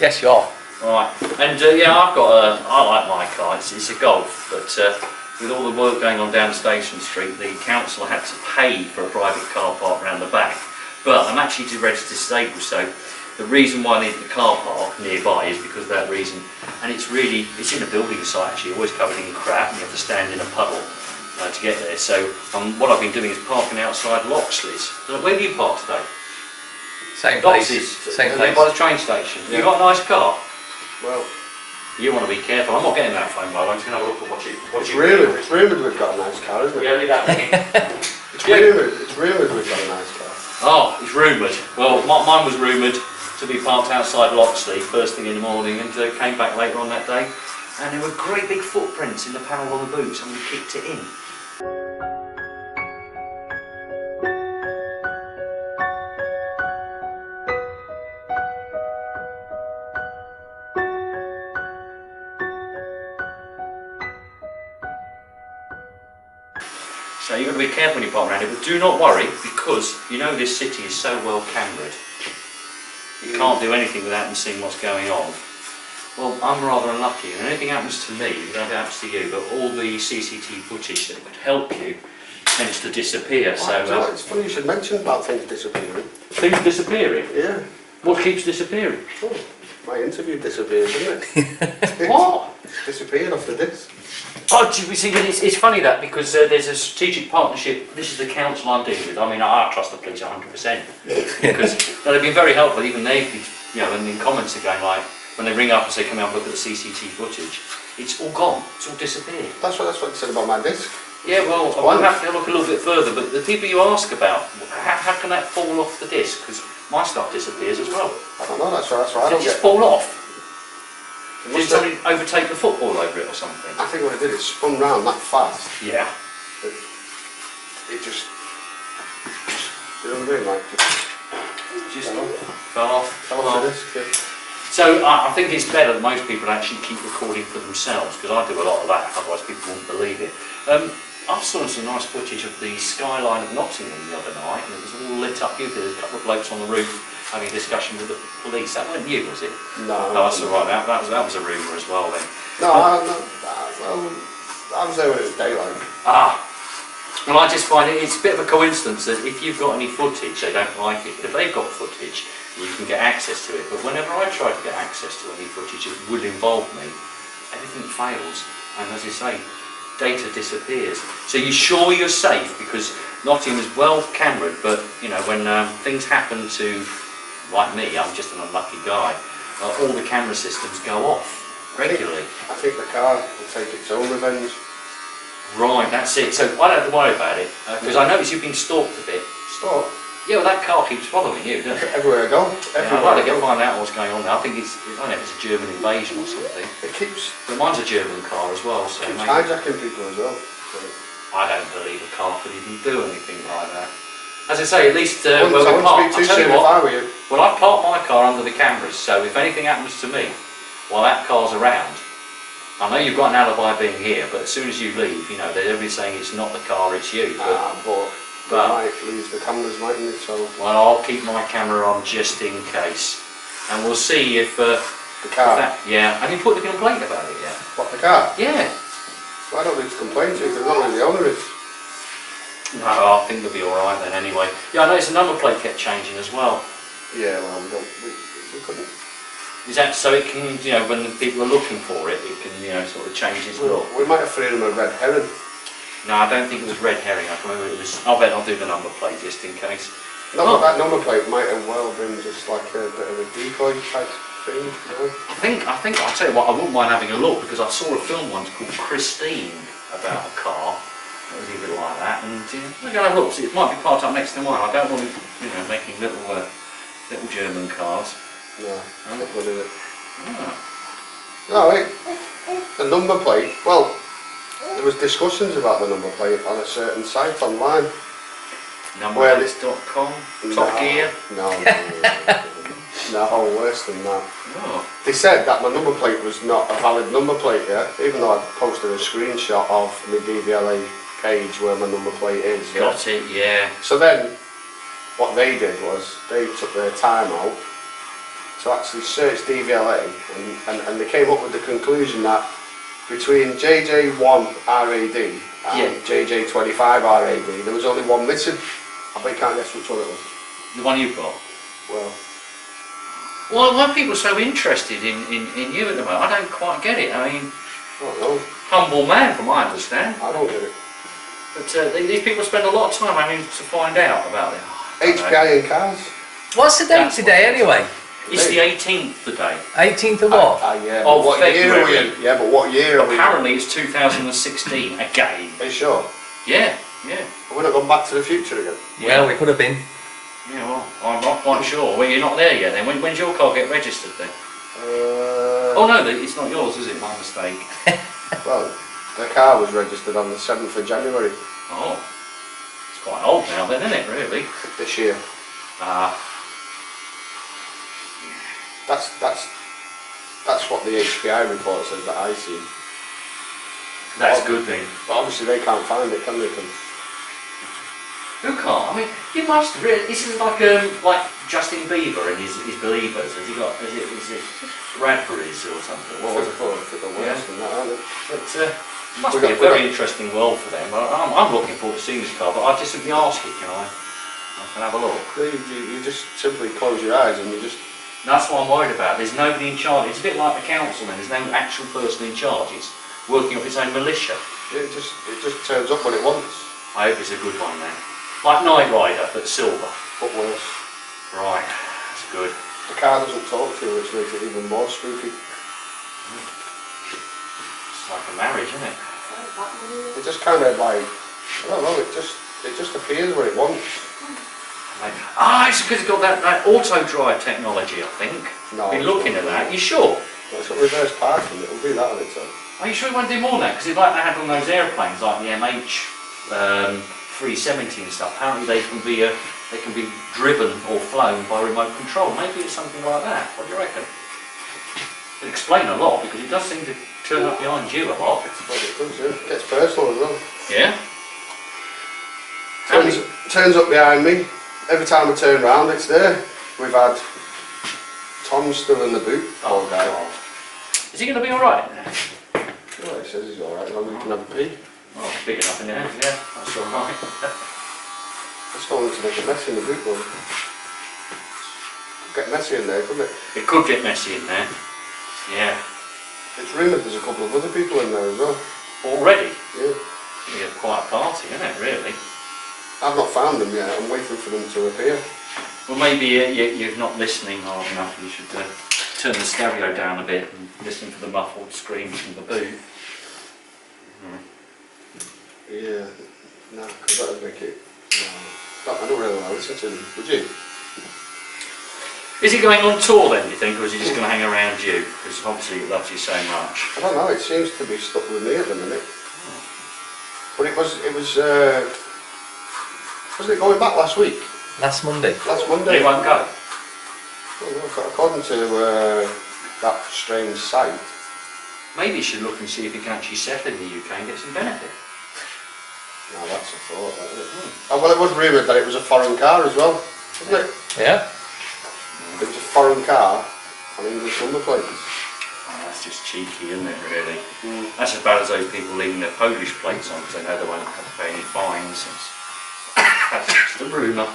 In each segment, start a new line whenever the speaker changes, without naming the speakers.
Yes, you are.
Right, and yeah, I like my car, it's a Golf, but with all the work going on down Station Street, the council had to pay for a private car park around the back. But I'm actually registered disabled, so the reason why I need the car park nearby is because of that reason. And it's in a building site actually, always covered in crap, and you have to stand in a puddle to get there. So what I've been doing is parking outside Loxley's. Where do you park today?
Same place.
Same place. By the train station. Yeah. You got a nice car?
Well,
you want to be careful. I'm not getting that phone, by the way. I'm just going to have a look at
it's rumoured we've got a nice car, isn't it?
Yeah, leave that to me.
It's rumoured we've got a nice car.
Oh, it's rumoured. Well, mine was rumoured to be parked outside Loxley first thing in the morning, and came back later on that day, and there were great big footprints in the panel on the boot. Somebody kicked it in. So you've got to be careful when you park around here, but do not worry, because you know this city is so well cameraed. You can't do anything without them seeing what's going on. Well, I'm rather unlucky, and anything happens to me, it happens to you, but all the CCTV footage that could help you tends to disappear. So
it's funny you should mention about things disappearing.
Things disappearing?
Yeah.
What keeps disappearing?
Oh, my interview disappeared, didn't it?
What?
It's disappeared off the disc.
Oh, see, but it's funny that, because there's a strategic partnership. This is the council I'm dealing with. I mean, I trust the police 100%, because they've been very helpful. Even they, you know, and in comments are going like, when they ring up and say, come out and look at the CCTV footage, it's all gone. It's all disappeared.
That's what they said about my disc.
Yeah, well, I'll have to look a little bit further. But the people you ask about, how can that fall off the disc? Because my stuff disappears as well.
I don't know. That's right. I
Did
don't
it just
get.
fall off? Did somebody overtake the football over it or something?
I think what it did, it spun round that fast.
Yeah.
It just, you know what I mean? Like,
Just fell off.
fell off the disc. Yeah.
So I think it's better that most people actually keep recording for themselves, because I do a lot of that, otherwise people wouldn't believe it. I saw some nice footage of the skyline of Nottingham the other night, and it was all lit up. There was a couple of blokes on the roof having a discussion with the police. That weren't you, was it?
No.
Oh, that's all right. That was a rumour as well then.
No, I was there when it was daylight.
Ah. Well, I just find it's a bit of a coincidence that if you've got any footage, they don't like it. But if they've got footage, you can get access to it. But whenever I try to get access to any footage that would involve me, everything fails. And as you say, data disappears. So you're sure you're safe, because Nottingham is well camered, but you know, when things happen to, like me, I'm just an unlucky guy, all the camera systems go off regularly.
I think the car will take its own revenge.
Right, that's it. So I don't have to worry about it, because I notice you've been stalked a bit.
Stop.
Yeah, well, that car keeps following you, doesn't it?
Everywhere I go.
Yeah, I'd like to find out what's going on there. I think I don't know if it's a German invasion or something.
It keeps.
But mine's a German car as well, so maybe.
Hijacking people as well.
I don't believe a car could even do anything like that. As I say, at least
I
where we park.
I'll tell you what. If I were you.
Well, I park my car under the cameras, so if anything happens to me while that car's around, I know you've got an alibi being here, but as soon as you leave, you know, everybody's saying it's not the car, it's you.
But might lose the cameras, mightn't it? So.
Well, I'll keep my camera on just in case, and we'll see if
the car.
Yeah, have you put the complaint about it yet?
What, the car?
Yeah.
Well, I don't need to complain to you, because not really the owner is.
No, I think they'll be all right then. Anyway, yeah, I noticed the number plate kept changing as well.
Yeah, well, we couldn't.
Is that so? It can, you know, when people are looking for it, it can, you know, sort of change its look.
We might have freed him a red herring.
No, I don't think it was red herring. I can remember it was. I'll bet I'll do the number plate just in case.
No, but that number plate might have well been just like a bit of a decoy type thing. You know?
I think I'll tell you what. I wouldn't mind having a look, because I saw a film once called Christine about a car. It was a bit like that, and we're going to have a look. See, it might be parked up next to mine. I don't want to, you know, making little German cars.
No, I'm not going to do it.
Ah.
No, wait. The number plate. Well, there was discussions about the number plate on a certain site online.
Numberplates.com? Top Gear?
No, worse than that.
Oh.
They said that my number plate was not a valid number plate yet, even though I posted a screenshot of my DVLA page where my number plate is.
Got it, yeah.
So then, what they did was, they took their time out to actually search DVLA, and they came up with the conclusion that between JJ1 RAD and JJ25 RAD, there was only one missing. I bet you can't guess which one it was.
The one you've got?
Well,
Why are people so interested in you at the moment? I don't quite get it. I mean,
I don't know.
humble man from what I understand.
I don't get it.
But these people spend a lot of time having to find out about it.
HPI in cars.
What's the date today anyway?
It's the 18th today.
18th of what?
Yeah,
Of
but what year are we
February.
in? Yeah, but what year are we in?
Apparently it's 2016 again.
Are you sure?
Yeah.
Have we not gone back to the future again?
Well, we could have been.
Yeah, well, I'm not quite sure. Well, you're not there yet then. When's your car get registered then? Oh no, it's not yours, is it? My mistake.
Well, the car was registered on the 7th of January
Oh, it's quite old now then, isn't it, really?
this year. That's what the HPI report says that I see.
That's good then.
But obviously they can't find it, can they?
Who can't? I mean, you must really. This is like Justin Bieber and his believers. Has he got? Is it Radberries or something? What was it called?
They're worse than that, aren't they?
But must be a very interesting world for them. I'm looking forward to seeing this car, but I just simply ask it, can I? I can have a look.
You just simply close your eyes and you just...
That's what I'm worried about. There's nobody in charge. It's a bit like the council then. There's no actual person in charge. It's working off its own militia.
It just turns up when it wants.
I hope it's a good one then. Like Knight Rider, but silver.
But worse.
Right, that's good.
The car doesn't talk to you, which makes it even more spooky.
It's like a marriage, isn't it?
It just kind of like... I don't know, it just appears when it wants.
It's because it's got that auto drive technology, I think.
No.
Been looking at that. You sure?
Well, it's got reverse parking, it'll do that on its own.
Are you sure you won't do more than that? Because it's like they had on those airplanes, like the MH370 and stuff. Apparently they can be driven or flown by remote control. Maybe it's something like that. What do you reckon? It'd explain a lot because it does seem to turn up behind you a lot.
Well, it does, yeah. It gets personal as well.
Yeah.
Turns up behind me. Every time I turn round, it's there. We've had Tom still in the boot.
Oh,
guy.
Is he going to be alright?
Well, he says he's alright, as long as he can have a pee.
Oh, big enough in there, yeah, that's alright.
I just don't want to make a mess in the boot, though. Get messy in there, couldn't it?
It could get messy in there. Yeah.
It's rumoured there's a couple of other people in there as well.
Already?
Yeah.
It'll be a quiet party, isn't it, really?
I've not found them yet, I'm waiting for them to appear.
Well, maybe you're not listening hard enough. You should turn the stereo down a bit and listen for the muffled screams from the booth.
Yeah, no, because that would make it... No, I don't really want to listen to them, would you?
Is he going on tour then, do you think, or is he just going to hang around you? Because obviously he loves you so much.
I don't know, it seems to be stuck with me at the minute. But it was wasn't it going back last week?
Last Monday.
Last Monday?
He won't go.
Well, no, according to that strange site.
Maybe you should look and see if he can actually settle in the UK and get some benefit.
No, that's a thought, that, isn't it? Oh, well, it was rumoured that it was a foreign car as well, wasn't it?
Yeah.
It was a foreign car on English number plates.
Oh, that's just cheeky, isn't it, really? That's as bad as those people leaving their Polish plates on because they know they won't have to pay any fines. That's just a rumour.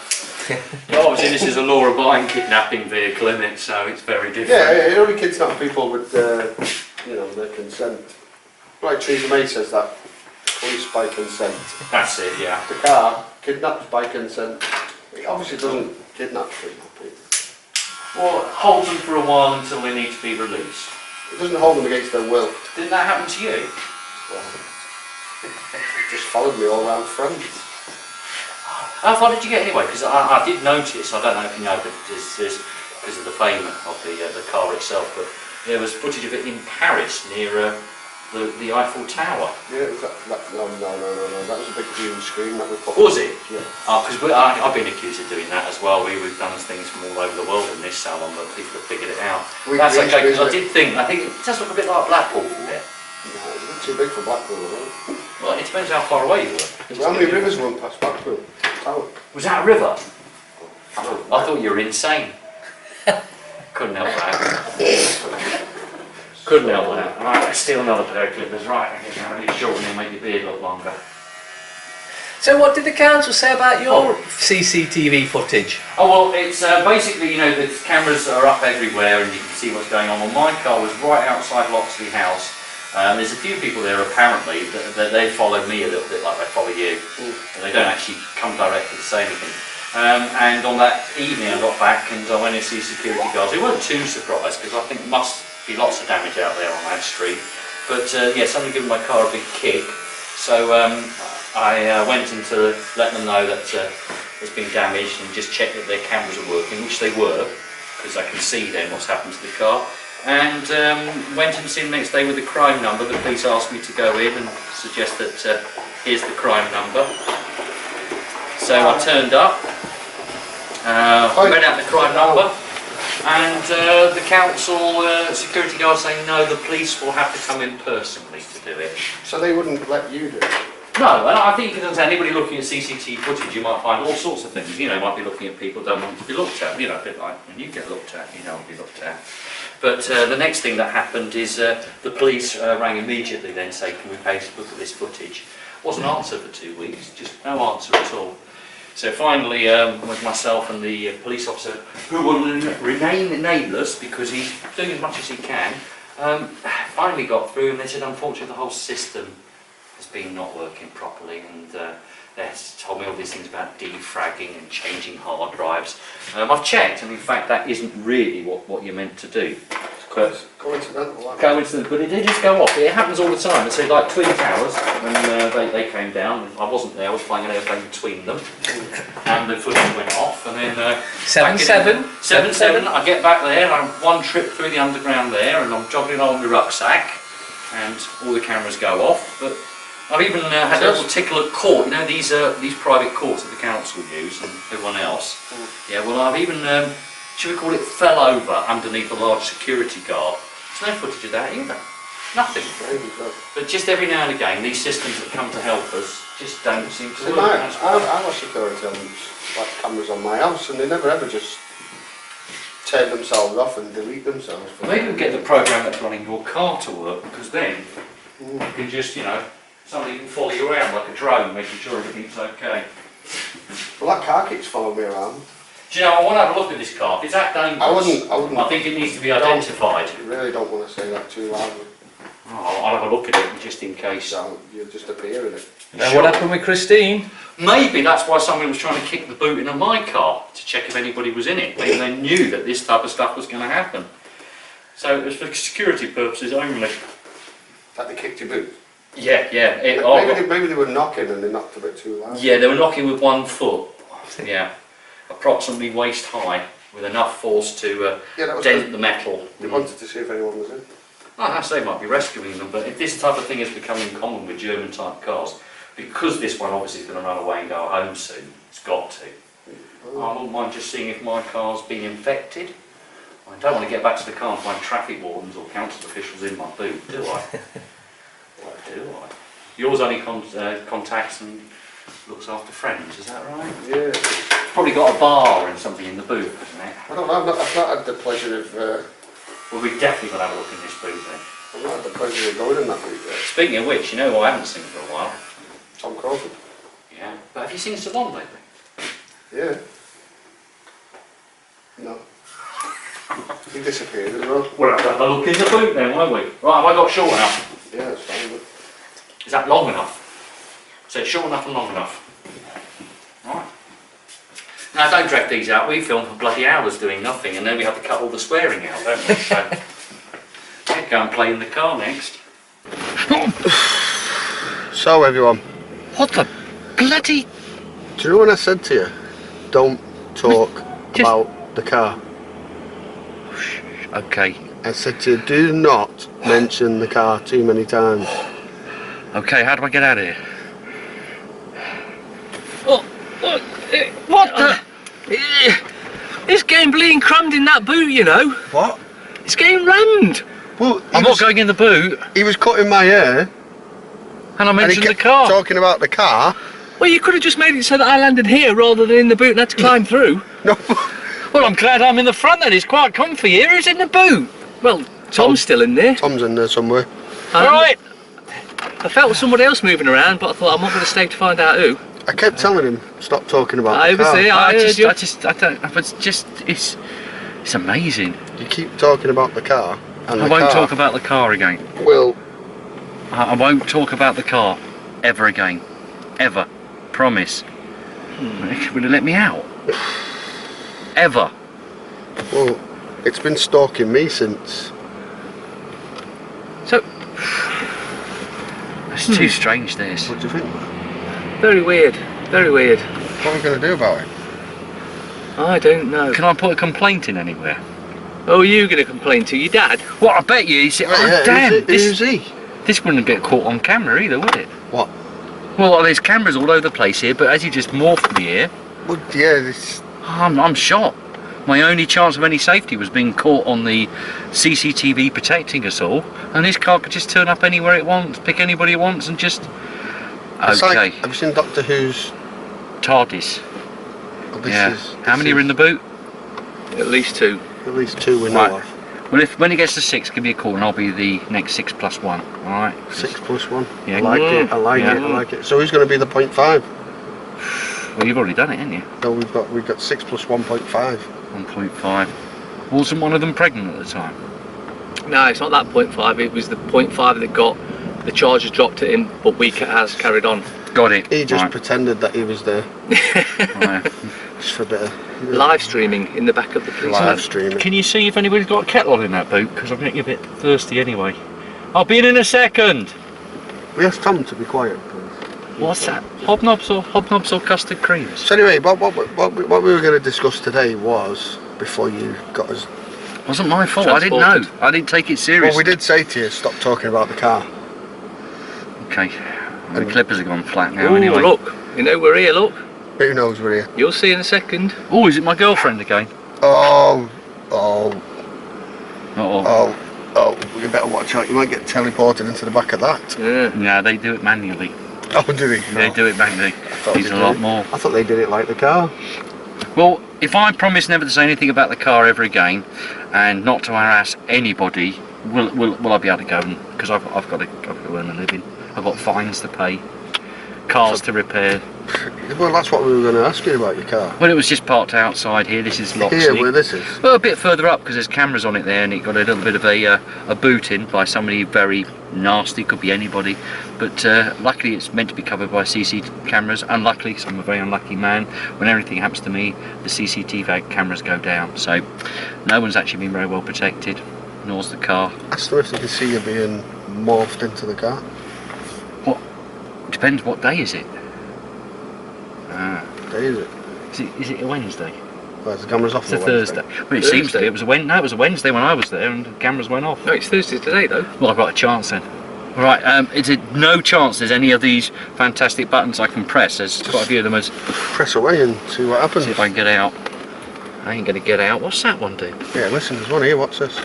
But obviously this is a law-abiding kidnapping vehicle, isn't it? So it's very different.
Yeah, you only kidnap people with, their consent. Like Theresa May says that, police by consent.
That's it, yeah.
The car, kidnapped by consent. It obviously doesn't kidnap people.
Well, hold them for a while until they need to be released.
It doesn't hold them against their will.
Didn't that happen to you?
Well, it just followed me all around France.
How far did you get anyway? Because I did notice, I don't know if you know, but this is because of the fame of the car itself, but there was footage of it in Paris near the Eiffel Tower.
Yeah, no, that was a big green screen that we put.
Was it?
Yeah.
Because I've been accused of doing that as well. We've done things from all over the world in this salon, but people have figured it out. That's okay, because I think it does look a bit like Blackpool, doesn't it?
No, it's a bit too big for Blackpool, isn't it?
Well, it depends how far away you were.
How many rivers run past Blackpool Tower?
Was that a river?
I don't know.
I thought you were insane. Couldn't help that. Couldn't help that. Right, let's steal another pair of clippers. Right, I'm going to shorten and make your beard look longer.
So what did the council say about your CCTV footage?
Oh well, it's basically, you know, the cameras are up everywhere and you can see what's going on. Well, my car was right outside Loxley House. There's a few people there apparently that they follow me a little bit like they follow you. And they don't actually come directly to say anything. And on that evening I got back and I went to see security guards. They weren't too surprised because I think there must be lots of damage out there on that street. But yeah, somebody gave my car a big kick. So I went in to let them know that it's been damaged and just check that their cameras are working, which they were, because I can see then what's happened to the car. And went and seen the next day with the crime number. The police asked me to go in and suggest that here's the crime number. So I turned up, read out the crime number, and the council security guard saying no, the police will have to come in personally to do it.
So they wouldn't let you do it?
No, and I think you can understand, anybody looking at CCTV footage, you might find all sorts of things. You know, might be looking at people who don't want to be looked at. You know, a bit like when you get looked at, you don't want to be looked at. But the next thing that happened is the police rang immediately then saying, can we pay to look at this footage? Wasn't answered for 2 weeks, just no answer at all. So finally, with myself and the police officer, who will remain nameless because he's doing as much as he can, finally got through and they said, unfortunately, the whole system has been not working properly, and they told me all these things about defragging and changing hard drives. I've checked, and in fact that isn't really what you're meant to do. But
coincidental.
Coincidence, but it did just go off. It happens all the time. So like Twin Towers, when they came down, I wasn't there, I was flying an airplane between them, and the footage went off, and then
7-7.
I get back there, and I'm one trip through the underground there, and I'm jogging along with my rucksack, and all the cameras go off. But I've even had a little tickle at court. You know these private courts that the council use and everyone else. Yeah, well I've even should we call it fell over underneath a large security guard. There's no footage of that either. Nothing. But just every now and again, these systems that come to help us just don't seem to work.
I watch security on like cameras on my house, and they never ever just turn themselves off and delete themselves.
Maybe we'll get the program that's running your car to work, because then you can just, you know, somebody can follow you around like a drone, making sure everything's okay.
Well, that car keeps following me around.
Do you know, I want to have a look at this car. Is that dangerous?
I wouldn't.
I think it needs to be identified.
I really don't want to say that too loudly.
Oh, I'll have a look at it just in case.
So you'll just appear in it.
Now what happened with Christine?
Maybe that's why somebody was trying to kick the boot in my car to check if anybody was in it. Maybe they knew that this type of stuff was going to happen. So it was for security purposes only.
That they kicked your boot?
Yeah.
Maybe they were knocking and they knocked a bit too loud.
Yeah, they were knocking with 1 foot. Yeah. Approximately waist high, with enough force to dent the metal.
They wanted to see if anyone was in.
I say they might be rescuing them, but if this type of thing is becoming common with German type cars, because this one obviously is going to run away and go home soon, it's got to. I wouldn't mind just seeing if my car's been infected. I don't want to get back to the car and find traffic wardens or council officials in my boot, do I? Do I? Yours only contacts and looks after friends, is that right?
Yeah.
Probably got a bar and something in the boot, hasn't it?
I don't know, I've not had the pleasure of...
Well, we're definitely going to have a look in this boot then.
I've not had the pleasure of going in that boot yet.
Speaking of which, you know who I haven't seen for a while?
Tom Crawford.
Yeah. But have you seen Salon lately?
Yeah. No. He disappeared as well.
We'll have a look in the boot then, won't we? Right, have I got short enough?
Yeah, it's fine. But...
Is that long enough? So it's short enough and long enough. Right. Now don't drag these out, we film for bloody hours doing nothing and then we have to cut all the swearing out, don't we? So, yeah, go and play in the car next.
So everyone,
What the bloody...
do you know when I said to you, don't talk about the car?
Okay.
I said to you, do not mention the car too many times.
Okay, how do I get out of here? What the... It's getting bleeding crammed in that boot, you know.
What?
It's getting rammed.
Well,
I'm not going in the boot.
He was cutting my hair.
And I
And he
mentioned the
kept
car.
talking about the car.
Well, you could have just made it so that I landed here rather than in the boot and had to climb through.
No,
Well, I'm glad I'm in the front then. It's quite comfy here. Who's in the boot?
Well, Tom's still in there.
Tom's in there somewhere.
All right.
I felt somebody else moving around, but I thought I'm not going to stay to find out who.
I kept telling him, stop talking about
I
the
was
car.
there.
It's amazing.
You keep talking about the car. And
I won't talk about the car again.
Well,
I won't talk about the car ever again. Ever. Promise. Will it let me out? Ever.
well, it's been stalking me since.
So,
It's too strange, this.
What do you think?
very weird. Very weird.
What are we going to do about it?
I don't know.
Can I put a complaint in anywhere?
Oh, are you going to complain to your dad?
Well, I bet you. Oh,
Yeah,
damn.
who's he?
This wouldn't get caught on camera either, would it?
What?
Well, there's cameras all over the place here, but as you just morphed me here,
Well, yeah, this.
I'm shot. My only chance of any safety was being caught on the CCTV protecting us all, and this car could just turn up anywhere it wants, pick anybody it wants, and just...
It's
Okay,
like, have you seen Doctor Who's?
TARDIS.
Well, this
Yeah.
is-
How
this
many are in the boot?
At least 2.
At least 2 we know
Right.
of.
Well, when it gets to 6, give me a call, and I'll be the next 6 plus 1. All right?
6 plus 1.
Yeah.
I like it. I like
Yeah.
it. I like it. So who's going to be the 0.5?
Well, you've already done it, haven't you?
No, we've got 6 plus 1.5.
1.5. Wasn't one of them pregnant at the time?
No, it's not that 0.5. It was the 0.5 that got the charges dropped at him, but we has carried on.
Got it.
He just
Right.
pretended that he was there,
Right.
just for a bit of
Live streaming in the back of the police
live
van.
streaming.
Can you see if anybody's got a kettle on in that boot? Because I'm getting a bit thirsty anyway. I'll be in a second.
We asked Tom to be quiet, please.
What's that? Hobnobs or custard creams?
So anyway, what we were going to discuss today was, before you got us...
Wasn't my fault. I didn't know.
Transported.
I didn't take it seriously.
Well, we did say to you, stop talking about the car.
Okay. The clippers have gone flat now
Oh,
anyway.
look. You know we're here, look.
Who knows we're here?
You'll see in a second.
Oh, is it my girlfriend again?
Oh,
Uh-oh.
you better watch out, you might get teleported into the back of that.
Yeah.
Yeah, they do it manually.
Oh, do they?
They do it manually.
thought
He's
they
a
did
lot
it.
more.
I thought they did it like the car.
Well, if I promise never to say anything about the car ever again, and not to harass anybody, will I be able to go? Because I've got to earn a living. I've got fines to pay, cars to repair.
Well, that's what we were going to ask you about your car.
Well, it was just parked outside here. This is Loxley.
Here, where this is.
Well, a bit further up because there's cameras on it there, and it got a little bit of a boot in by somebody very nasty. Could be anybody, but luckily it's meant to be covered by CC cameras. Unluckily, so I'm a very unlucky man. When anything happens to me, the CCTV cameras go down. So no one's actually been very well protected, nor's the car.
Ask them if they can see you being morphed into the car.
What? Depends what day is it.
What day is it?
Is it a Wednesday?
Well, the camera's off
It's a
on Wednesday.
Thursday. Well, it seems to be. It was a No, it was a Wednesday when I was there, and the cameras went off.
No, it's Thursday today, though.
Well, I've got a chance then. Right, is it no chance there's any of these fantastic buttons I can press? There's quite a few of them.
Press away and see what happens.
See if I can get out. I ain't going to get out. What's that one do?
Yeah, listen, there's one here, what's this?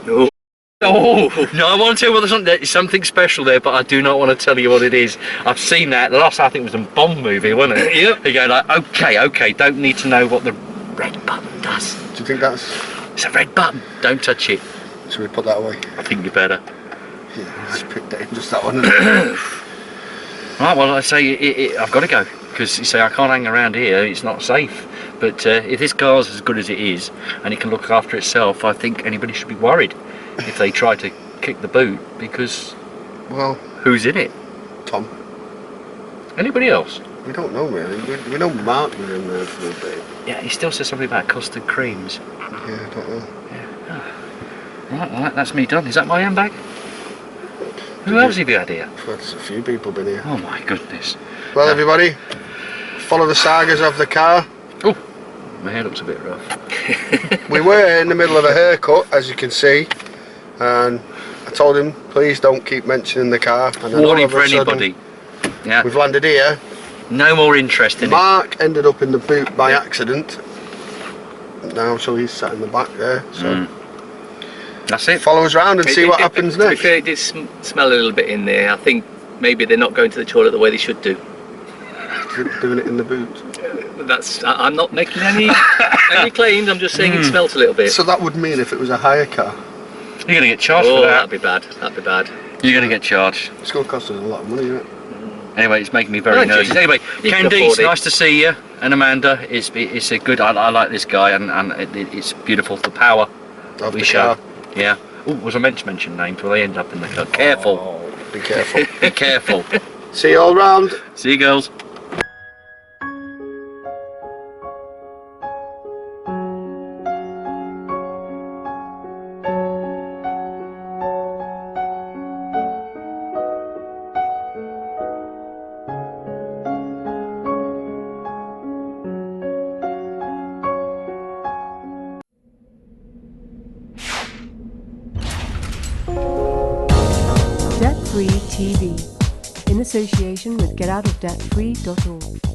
No.
Oh, no, I want to tell you what there's something special there, but I do not want to tell you what it is. I've seen that. The last I think was a Bond movie, wasn't it?
Yep.
You go like, okay, don't need to know what the red button does.
Do you think that's...
It's a red button. Don't touch it.
Should we put that away?
I think you better.
Yeah, just pick that in, just that one.
Right, well, I say I've got to go because you say I can't hang around here. It's not safe. But if this car's as good as it is and it can look after itself, I think anybody should be worried if they try to kick the boot because,
Well,
who's in it?
Tom,
Anybody else?
we don't know really. We know Mark was in there for a bit.
Yeah, he still says something about custard creams.
Yeah, I don't know.
Right, that's me done. Is that my handbag? Who else have you had here?
Well, there's a few people been here.
Oh my goodness.
Well, everybody, follow the sagas of the car.
Oh, my hair looks a bit rough.
We were in the middle of a haircut, as you can see, and I told him, please don't keep mentioning the car. And then all
Warning
of a
for
sudden,
anybody. Yeah,
We've landed here.
no more interest in it.
Mark ended up in the boot by accident. Now, so he's sat in the back there. So
That's it.
follow us round and see what happens
To be
next.
fair, it did smell a little bit in there. I think maybe they're not going to the toilet the way they should do.
doing it in the boot.
I'm not making any claims. I'm just saying it smelt a little bit.
So that would mean if it was a hire car,
You're going to get charged
Oh,
for that.
that'd be bad. That'd be bad.
You're going to get charged.
it's going to cost us a lot of money, isn't it?
Anyway, it's making me very
Well,
nervous. Anyway,
you can
Candy,
afford
it's
it.
nice to see you. And Amanda, it's a good. I like this guy, and it's beautiful. The power
Of
we
the
show.
car.
Yeah. Oh, was I meant to mention names? Will they end up in the car? Careful.
Oh, be careful.
Be careful.
See you all round.
See you, girls.
Debt Free TV, in association with GetOutOfDebtFree.org.